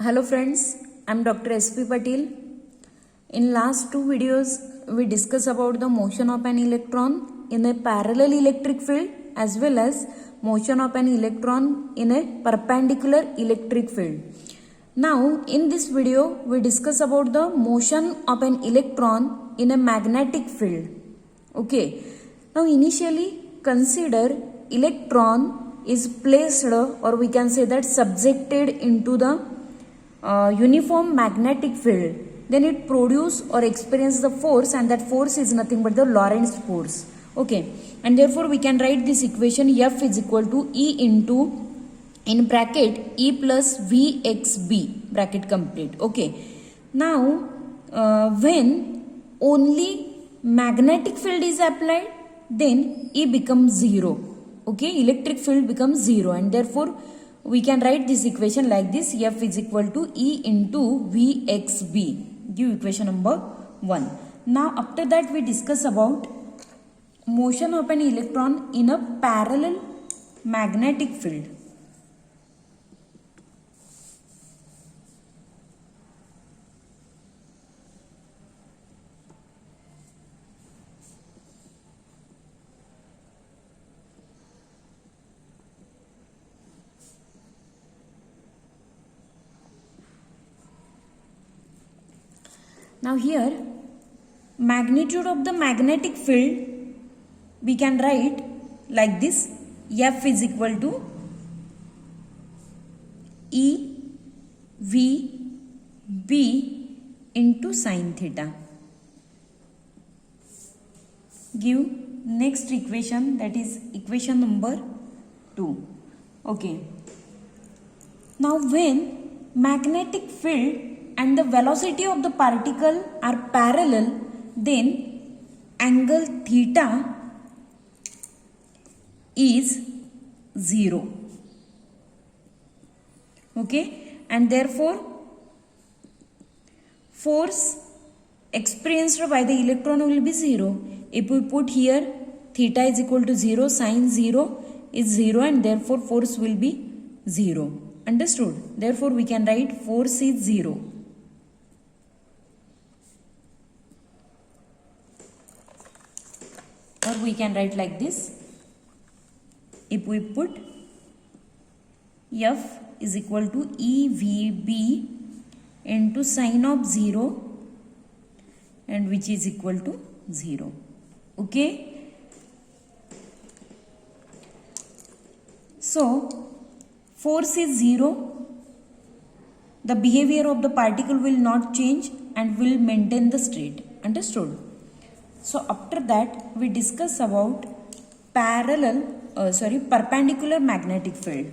Hello friends, I am Dr. S.P. Patil. In last two videos, we discuss about the motion of an electron in a parallel electric field as well as motion of an electron in a perpendicular electric field. Now, in this video, we discuss about the motion of an electron in a magnetic field. Okay. Now, initially, consider electron is placed, or we can say that subjected into the uniform magnetic field. Then it produce or experience the force, and that force is nothing but the Lorentz force. Okay. And therefore, we can write this equation F is equal to E into, in bracket, E plus Vxb, bracket complete. Okay. Now, when only magnetic field is applied, then E becomes 0. Okay, electric field becomes 0, and therefore we can write this equation like this: F is equal to E into Vxb. Give equation number 1. Now after that we discuss about motion of an electron in a parallel magnetic field. Now here, magnitude of the magnetic field we can write like this: F is equal to E V B into sin theta. Give next equation, that is equation number 2. Okay. Now when magnetic field and the velocity of the particle are parallel, then angle theta is 0. Okay, and therefore force experienced by the electron will be 0. If we put here theta is equal to 0, sin 0 is 0, and therefore force will be 0. Understood? Therefore we can write force is 0. Or we can write like this: if we put F is equal to EVB into sine of 0, and which is equal to 0. Okay. So force is 0. The behavior of the particle will not change and will maintain the state. Understood? So after that we discuss about perpendicular magnetic field.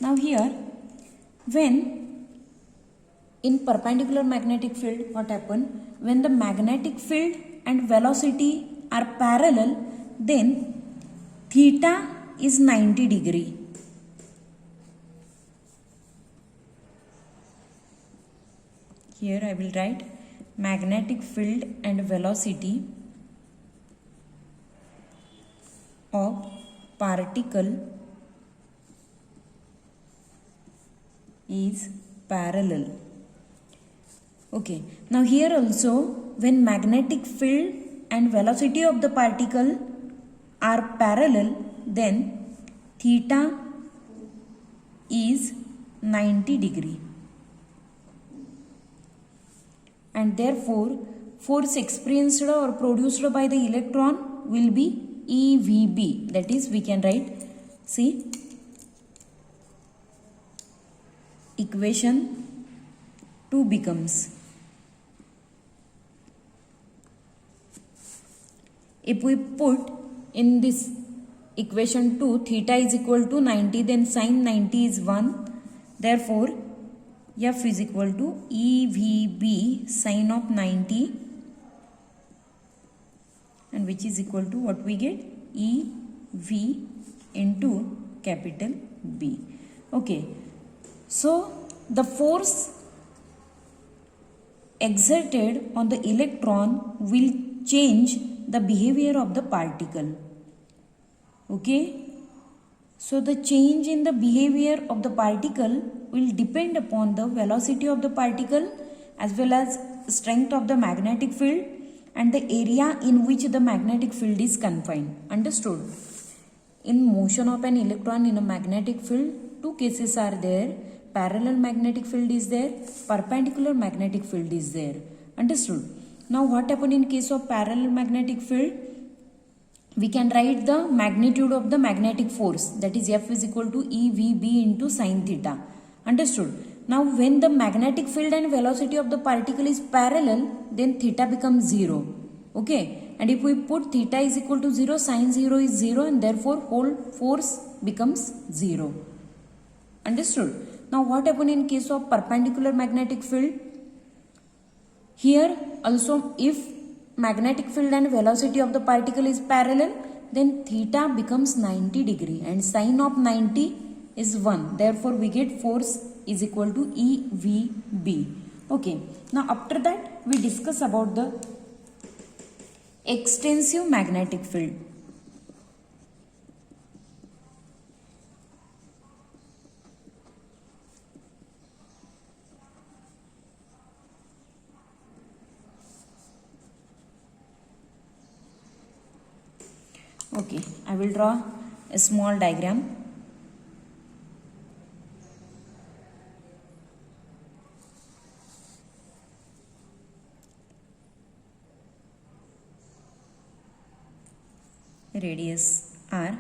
Now here, when in perpendicular magnetic field, what happen? When the magnetic field and velocity are parallel, then theta is 90 degree. Here I will write magnetic field and velocity of particle is parallel. Okay. Now here also, when magnetic field and velocity of the particle are parallel, then theta is 90 degree. And therefore force experienced or produced by the electron will be EVB. That is, we can write, see, equation 2 becomes, if we put in this equation 2 theta is equal to 90, then sin 90 is 1. Therefore F is equal to EVB sin of 90, and which is equal to what we get, EV into capital B. Okay, so the force exerted on the electron will change the behavior of the particle. Okay, so the change in the behavior of the particle will depend upon the velocity of the particle as well as strength of the magnetic field and the area in which the magnetic field is confined. Understood? In motion of an electron in a magnetic field, two cases are there. Parallel magnetic field is there, perpendicular magnetic field is there. Understood? Now what happen in case of parallel magnetic field? We can write the magnitude of the magnetic force, that is F is equal to EVB into sin theta. Understood? Now when the magnetic field and velocity of the particle is parallel, then theta becomes 0. Okay, and if we put theta is equal to 0, sin 0 is 0, and therefore whole force becomes 0. Understood? Now what happen in case of perpendicular magnetic field? Here also, if magnetic field and velocity of the particle is parallel, then theta becomes 90 degree and sine of 90 is 1. Therefore we get force is equal to EVB. Okay, now after that we discuss about the extensive magnetic field. Okay, I will draw a small diagram. Radius R,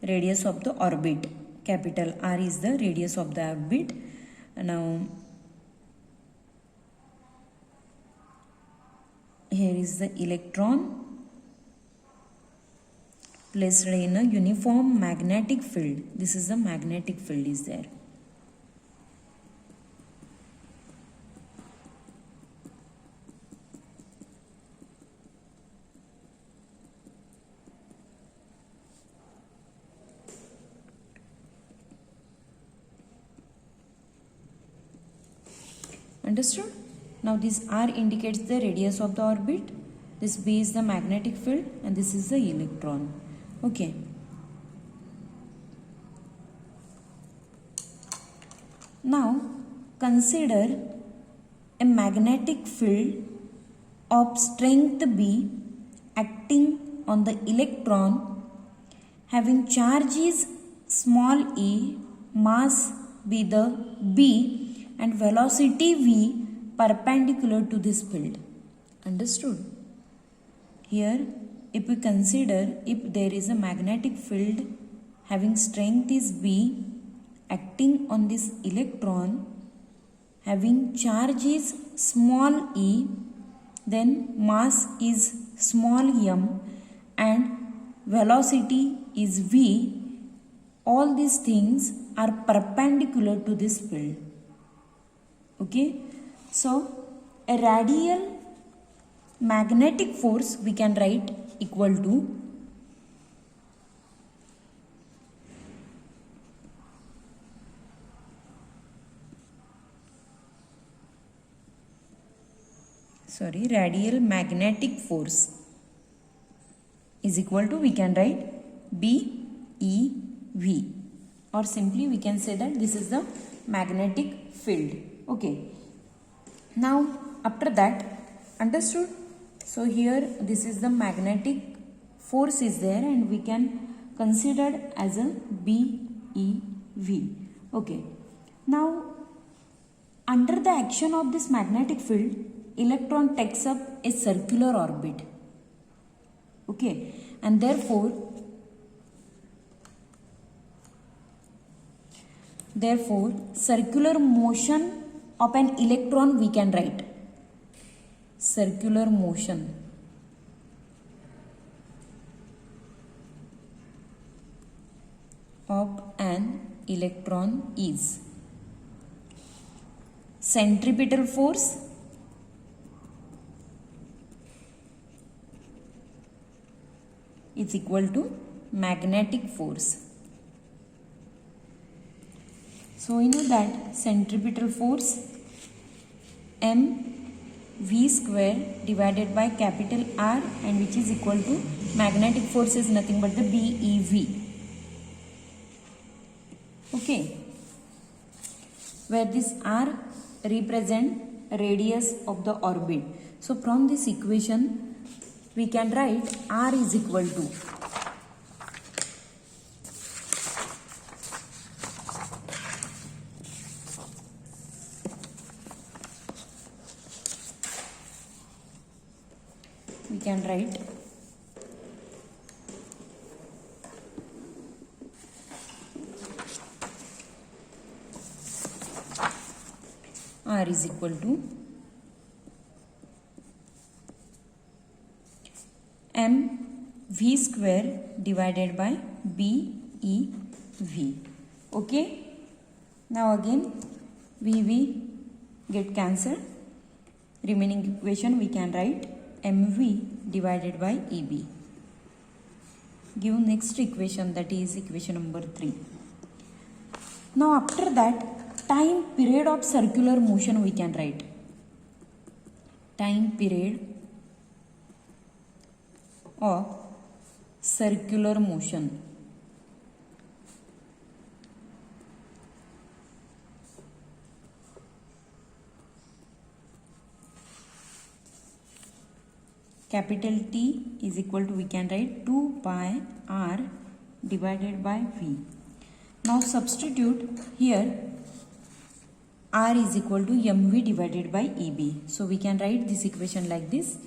radius of the orbit. Capital R is the radius of the orbit. Now here is the electron placed in a uniform magnetic field. This is the magnetic field is there. Understood? Now this R indicates the radius of the orbit, this B is the magnetic field, and this is the electron. Okay. Now consider a magnetic field of strength B acting on the electron having charges small e, mass be the B, and velocity v perpendicular to this field. Understood? Here if we consider, if there is a magnetic field having strength is B acting on this electron having charge is small e, then mass is small m and velocity is v, all these things are perpendicular to this field. Okay, so a radial magnetic force we can write equal to radial magnetic force is equal to, we can write BEV, or simply we can say that this is the magnetic field. Okay, now after that, understood? So here this is the magnetic force is there and we can consider as a BEV. Okay, now under the action of this magnetic field, electron takes up a circular orbit. Okay, and therefore circular motion of an electron we can write. Circular motion of an electron is centripetal force is equal to magnetic force. So we know that centripetal force mv square divided by capital R, and which is equal to magnetic force is nothing but the BeV. Okay, where this R represent radius of the orbit. So from this equation we can write R is equal to R is equal to mv square divided by BeV. Okay, now again VV get cancelled. Remaining equation we can write mv divided by EB. Give next equation, that is equation number 3. Now after that, time period of circular motion we can write. Time period of circular motion. Capital T is equal to, we can write 2 pi R divided by V. Now substitute here R is equal to mv divided by EB. So we can write this equation like this.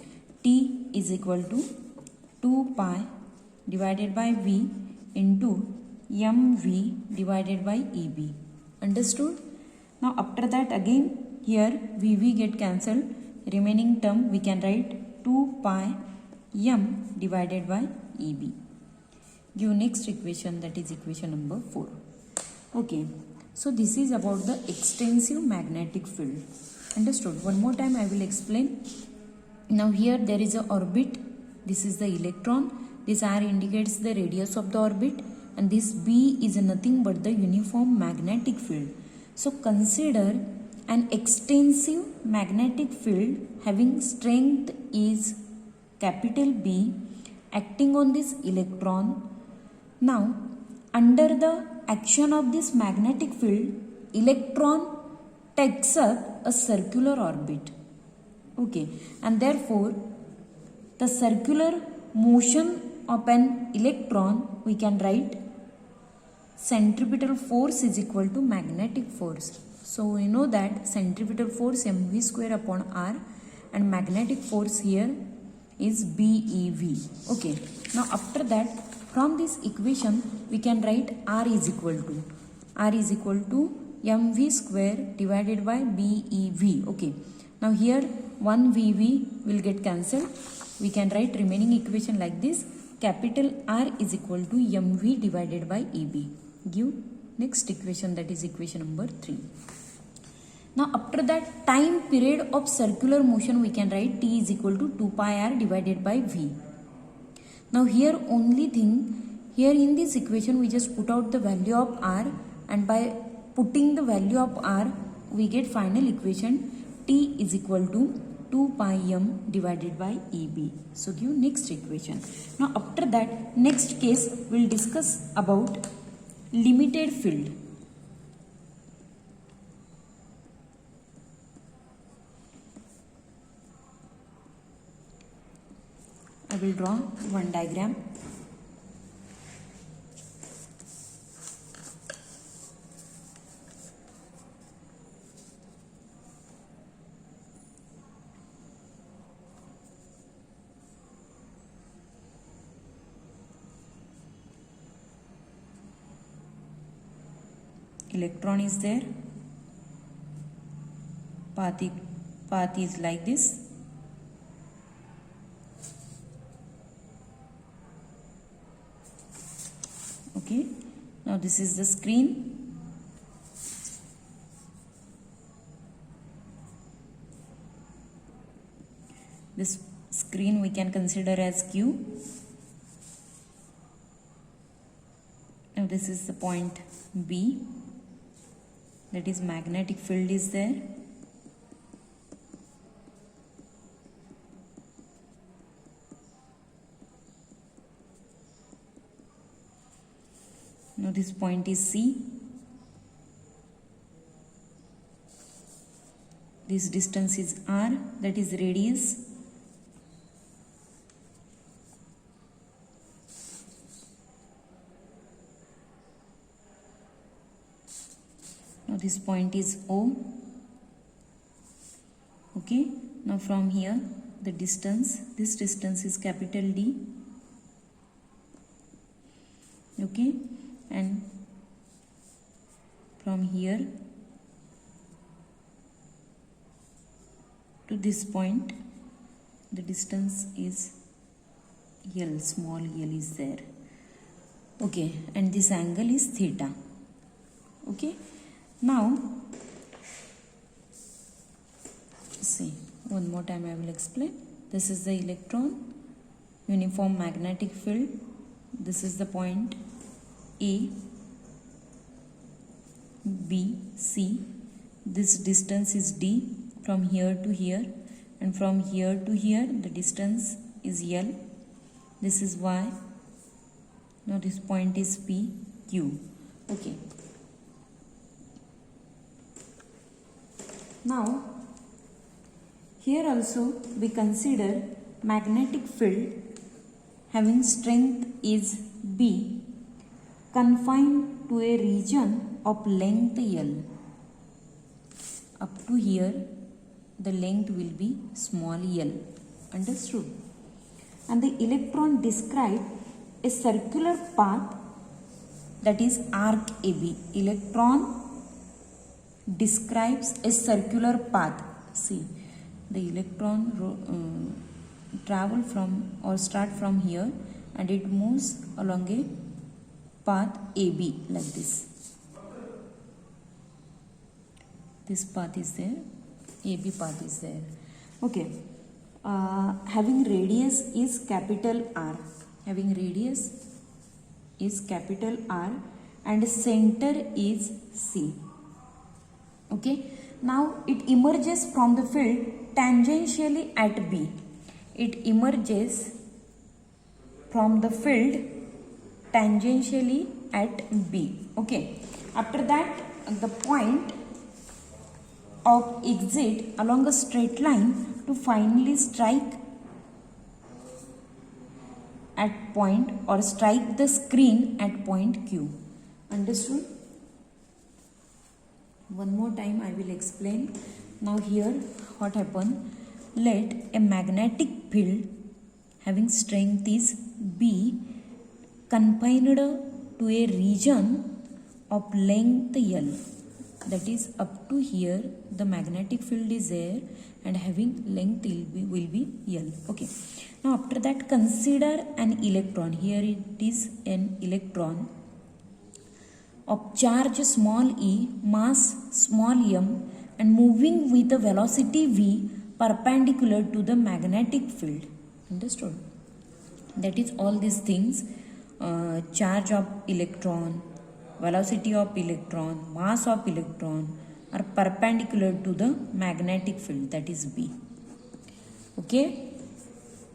T is equal to 2 pi divided by V into mv divided by EB. Understood? Now after that again here VV get cancelled. Remaining term we can write 2 pi m divided by EB. Give next equation, that is equation number 4. Okay, so this is about the extensive magnetic field. Understood? One more time I will explain. Now here there is a orbit. This is the electron. This R indicates the radius of the orbit, and this B is nothing but the uniform magnetic field. So consider an extensive magnetic field having strength is capital B acting on this electron. Now under the action of this magnetic field, electron takes up a circular orbit. Okay, and therefore the circular motion of an electron we can write centripetal force is equal to magnetic force. So we know that centripetal force mv square upon R, and magnetic force here is BeV. Okay, now after that from this equation we can write R is equal to mv square divided by BeV. Okay, now here one VV will get cancelled. We can write remaining equation like this. Capital R is equal to mv divided by EB. Give next equation, that is equation number 3. Now after that, time period of circular motion we can write T is equal to 2 pi R divided by V. Now here only thing, here in this equation we just put out the value of R, and by putting the value of R we get final equation T is equal to 2 pi m divided by EB. So give next equation. Now after that, next case we'll discuss about limited field. I will draw one diagram. Electron is there. Path is like this. Okay, now this is the screen. This screen we can consider as Q. Now this is the point B, that is magnetic field is there. Now this point is C. This distance is R, that is radius. Now this point is O. Okay. Now from here the distance, this distance is capital D. Okay. And from here to this point the distance is L, small l is there. Okay, and this angle is theta. Okay, now see, one more time I will explain. This is the electron, uniform magnetic field. This is the point A, B, C. This distance is D from here to here, and from here to here the distance is L. This is Y. Now this point is P, Q. Okay. Now here also we consider magnetic field having strength is B, confined to a region of length L. Up to here the length will be small l. Understood? And the electron describe a circular path, that is arc AB. Electron describes a circular path. See, the electron travel from or start from here and it moves along a path AB like this. This path is there, AB path is there. Okay. Having radius is capital R. Having radius is capital R and center is C. Okay. Now it emerges from the field tangentially at B. It emerges from the field tangentially at B. Okay. After that, the point of exit along a straight line to finally strike at point or strike the screen at point Q. Understood? One more time I will explain. Now here what happened? Let a magnetic field having strength is B confined to a region of length L. That is up to here the magnetic field is there and having length will be L. Okay. Now after that consider an electron. Here it is an electron of charge small e, mass small m and moving with a velocity v perpendicular to the magnetic field. Understood? That is all these things, charge of electron, velocity of electron, mass of electron are perpendicular to the magnetic field, that is B. Okay.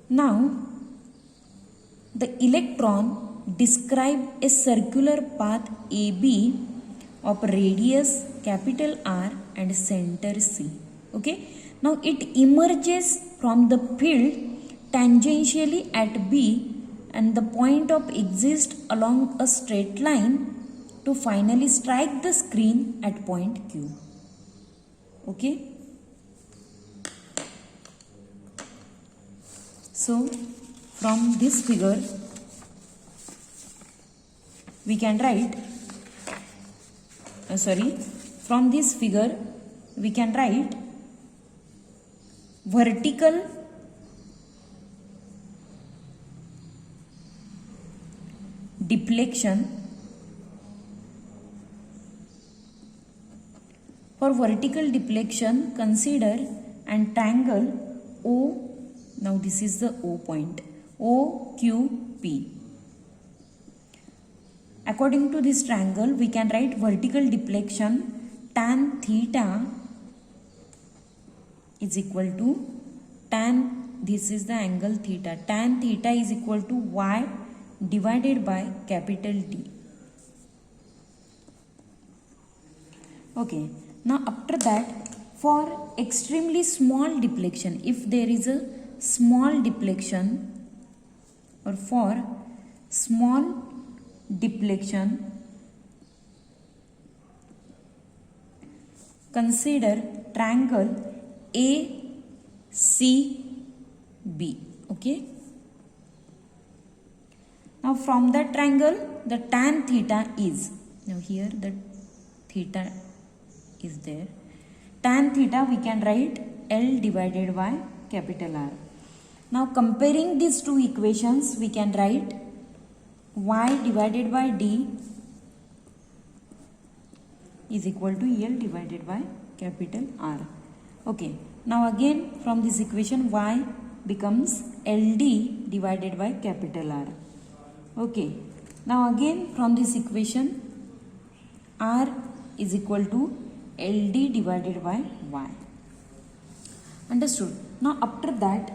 Now the electron describe a circular path AB of radius capital R and center C. Okay. Now it emerges from the field tangentially at B and the point of exit along a straight line to finally strike the screen at point Q. Okay. So from this figure we can write from this figure we can write vertical deflection. For vertical deflection, consider an triangle O. Now this is the O point, OQP. according to this triangle, we can write vertical deflection tan theta is equal to this is the angle theta. Tan theta is equal to y divided by capital D. Okay. Now after that, for extremely small deflection, if there is a small deflection or for small deflection, consider triangle ACB. Okay. Now from that triangle, the tan theta is, now here the theta is there. Tan theta we can write L divided by capital R. Now comparing these two equations, we can write y divided by d is equal to L divided by capital R. Okay. Now again from this equation, y becomes LD divided by capital R. Okay. Now again from this equation, R is equal to LD divided by y. Understood? Now after that,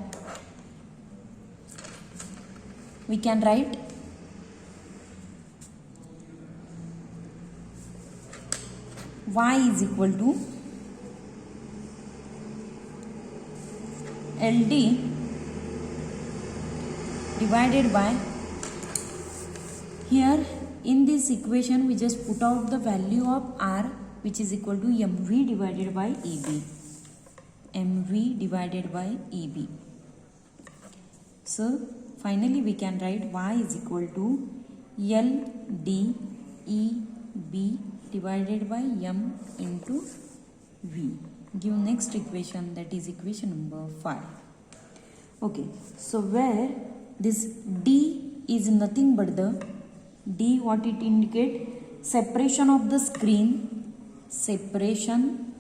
we can write y is equal to LD divided by, here in this equation we just put out the value of R, which is equal to mv divided by EB. mv divided by EB. So finally we can write y is equal to LD EB divided by m into v. Give next equation, that is equation number 5. Okay, so where this D is nothing but the D, what it indicate? Separation of the screen, separation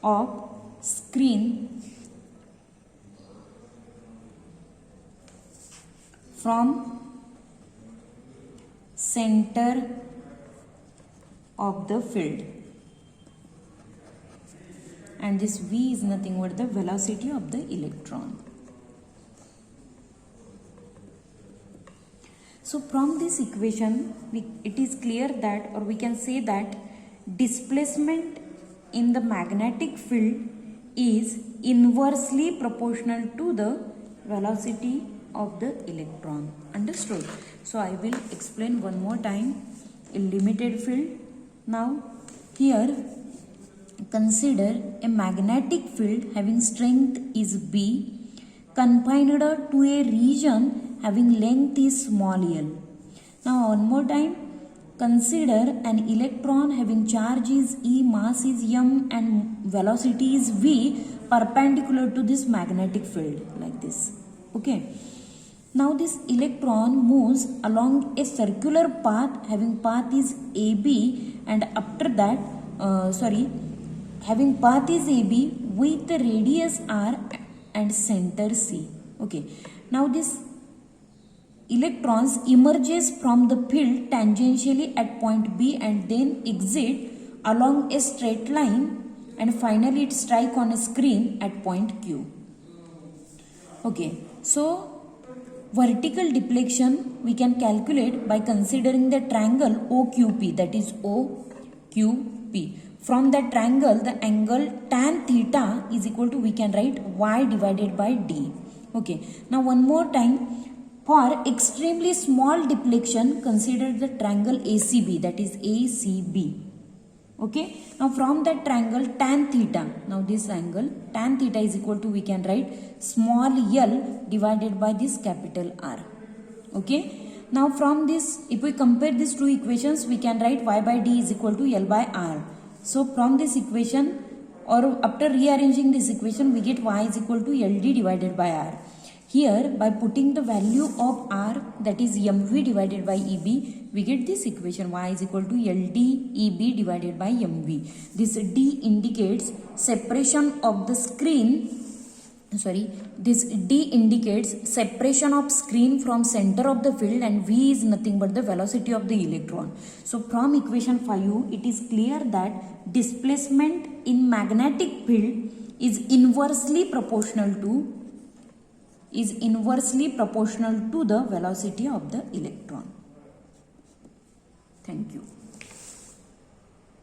of screen from center of the field, and this v is nothing but the velocity of the electron. So from this equation, it is clear that, or we can say that displacement in the magnetic field is inversely proportional to the velocity of the electron. Understood? So I will explain one more time. A limited field. Now here consider a magnetic field having strength is B, confined to a region having length is small l. Now one more time, consider an electron having charge is E, mass is m, and velocity is v, perpendicular to this magnetic field, like this. Okay. Now this electron moves along a circular path having path is AB, and after that, having path is AB with the radius R and center C. Okay. Now this electrons emerges from the field tangentially at point B and then exit along a straight line, and finally it strike on a screen at point Q. Okay. So vertical deflection we can calculate by considering the triangle OQP, that is OQP. From that triangle, the angle tan theta is equal to, we can write y divided by d. Okay. Now one more time, for extremely small deflection, consider the triangle ACB, that is ACB. Okay. Now from that triangle tan theta, now this angle tan theta is equal to, we can write small l divided by this capital R. Okay. Now from this, if we compare these two equations, we can write y by d is equal to L by R. So from this equation, or after rearranging this equation, we get y is equal to LD divided by R. Here by putting the value of R, that is mv divided by EB, we get this equation y is equal to LD EB divided by mv. This D indicates separation of the screen this D indicates separation of screen from center of the field, and V is nothing but the velocity of the electron. So from equation 5, it is clear that displacement in magnetic field is inversely proportional to the velocity of the electron. Thank you.